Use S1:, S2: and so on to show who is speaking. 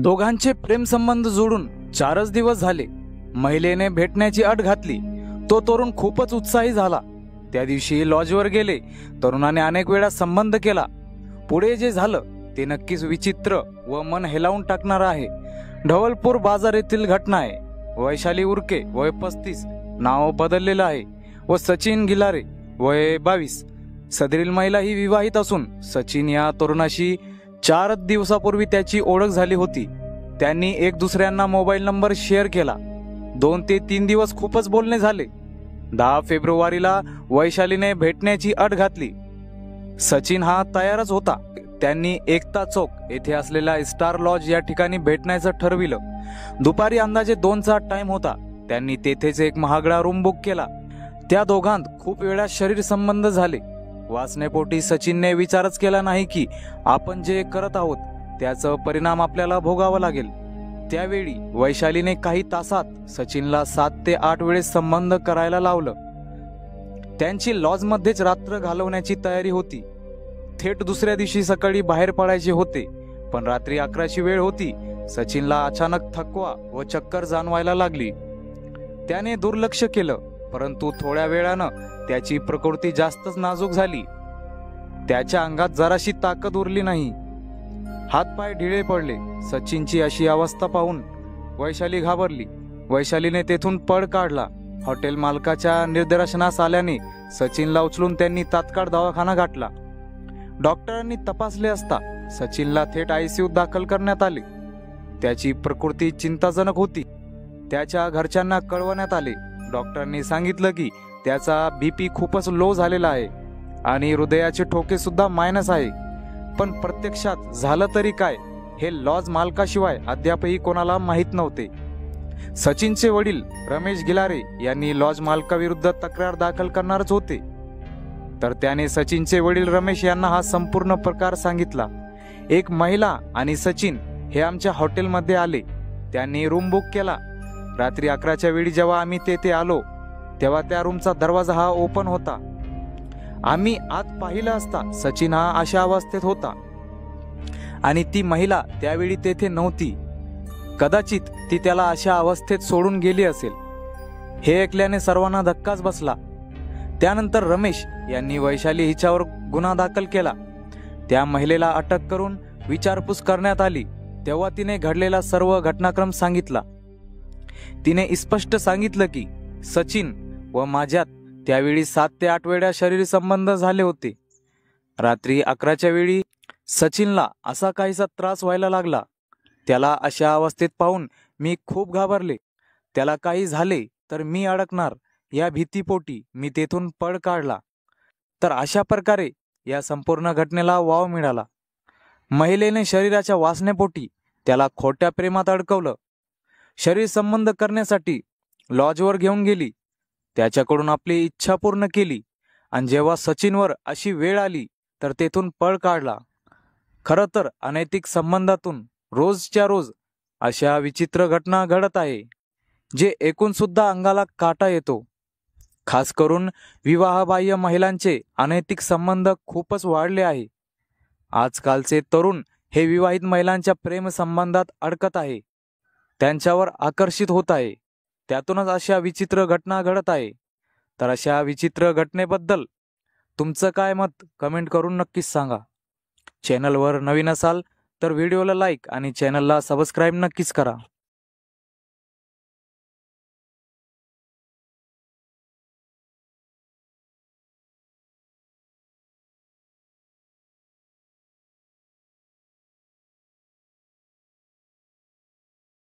S1: दोघांचे प्रेमसंबंध जोडून 4च दिवस झाले. महिलेने भेटण्याची अट घातली. तो तरुण खूपच उत्साही झाला. त्या दिवशी लॉजवर गेले. तरुणाने अनेक वेळा संबंध केला. पुढे जे झालं ते नक्कीच विचित्र व मन हेलावून टाकणार आहे. ढवळपूर बाजार येथील घटना आहे. वैशाली उर्के वय 35, नाव बदललेलं आहे, व सचिन गिलारे वय 22. सदरील महिला ही विवाहित असून सचिन या तरुणाशी 4 दिवसापूर्वी त्याची ओळख झाली होती. त्यांनी एक दुसऱ्यांना मोबाईल नंबर शेअर केला. 2 ते 3 दिवस खूपच बोलणे झाले. 10 फेब्रुवारीला वैशालीने भेटण्याची अट घातली. सचिन हा तयारच होता. त्यांनी एकता चौक येथे असलेल्या स्टार लॉज या ठिकाणी भेटण्याचं ठरविलं. दुपारी अंदाजे 2चा टाइम होता. त्यांनी तेथेच एक महागडा रूम बुक केला. त्या दोघांत खूप वेळा शरीर संबंध झाले. वासनेपोटी सचिनने विचारच केला नाही की आपण जे करत आहोत त्याचा परिणाम आपल्याला भोगावा लागेल. त्यावेळी वैशालीने काही तासात सचिनला 7 ते 8 वेळेस संबंध करायला लावलं. त्यांची लॉजमध्येच रात्र घालवण्याची तयारी होती. थेट दुसऱ्या दिवशी सकाळी बाहेर पडायचे होते. पण रात्री 11ची वेळ होती. सचिनला अचानक थकवा व चक्कर जाणवायला लागली. त्याने दुर्लक्ष केलं, परंतु थोड्या वेळानं त्याची प्रकृती जास्तच नाजूक झाली. त्याच्या अंगात जराशी ताकद उरली नाही. हातपाय ढिळे पडले. सचिनची अशी अवस्था पाहून वैशाली घाबरली. वैशालीने तेथून पळ काढला. हॉटेल मालकाच्या निदर्शनास आल्याने सचिनला उचलून त्यांनी तात्काळ दवाखाना गाठला. डॉक्टरांनी तपासले असता सचिनला थेट ICUत दाखल करण्यात आले. त्याची प्रकृती चिंताजनक होती. त्याच्या घरच्यांना कळवण्यात आले. डॉक्टरांनी सांगितलं की त्याचा BP खूपच लो झालेला आहे आणि हृदयाचे ठोके सुद्धा मायनस आहे. पण प्रत्यक्षात झालं तरी काय हे लॉज मालकाशिवाय अद्यापही कोणाला माहीत नव्हते. सचिनचे वडील रमेश गिलारे यांनी लॉज मालकाविरुद्ध तक्रार दाखल करणारच होते. तर त्याने सचिनचे वडील रमेश यांना हा संपूर्ण प्रकार सांगितला. एक महिला आणि सचिन हे आमच्या हॉटेलमध्ये आले. त्यांनी रूम बुक केला. रात्री 11च्या वेळी जेव्हा आम्ही तेथे आलो तेव्हा त्या रूमचा दरवाजा हा ओपन होता. आम्ही आत पाहिलं असता सचिन हा अशा अवस्थेत होता आणि ती महिला त्यावेळी तेथे नव्हती. कदाचित ती त्याला अशा अवस्थेत सोडून गेली असेल. हे ऐकल्याने सर्वांना धक्काच बसला. त्यानंतर रमेश यांनी वैशाली हिच्यावर गुन्हा दाखल केला. त्या महिलेला अटक करून विचारपूस करण्यात आली. तेव्हा तिने घडलेला सर्व घटनाक्रम सांगितला. तिने स्पष्ट सांगितलं की सचिन व माझ्यात त्यावेळी 7 ते 8 वेळा शरीर संबंध झाले होते. रात्री 11च्या वेळी सचिनला असा काहीसा त्रास व्हायला लागला. त्याला अशा अवस्थेत पाहून मी खूप घाबरले. त्याला काही झाले तर मी अडकणार या भीतीपोटी मी तेथून पळ काढला. तर अशा प्रकारे या संपूर्ण घटनेला वाव मिळाला. महिलेने शरीराच्या वासनेपोटी त्याला खोट्या प्रेमात अडकवलं. शरीर संबंध करण्यासाठी लॉजवर घेऊन गेली. त्याच्याकडून आपली इच्छा पूर्ण केली आणि जेव्हा सचिनवर अशी वेळ आली तर तेथून पळ काढला. खरं तर अनैतिक संबंधातून रोजच्या रोज अशा विचित्र घटना घडत आहे, जे ऐकून सुद्धा अंगाला काटा येतो. खास करून विवाहबाह्य महिलांचे अनैतिक संबंध खूपच वाढले आहे. आजकालचे तरुण हे विवाहित महिलांच्या प्रेमसंबंधात अडकत आहे. त्यांच्यावर आकर्षित होत आहे. त्यातूनच अशा विचित्र घटना घडत आहे. तर अशा विचित्र घटनेबद्दल तुमचं काय मत कमेंट करून नक्कीच सांगा. चॅनलवर नवीन असाल तर व्हिडिओला लाईक आणि चॅनलला सबस्क्राईब नक्कीच करा.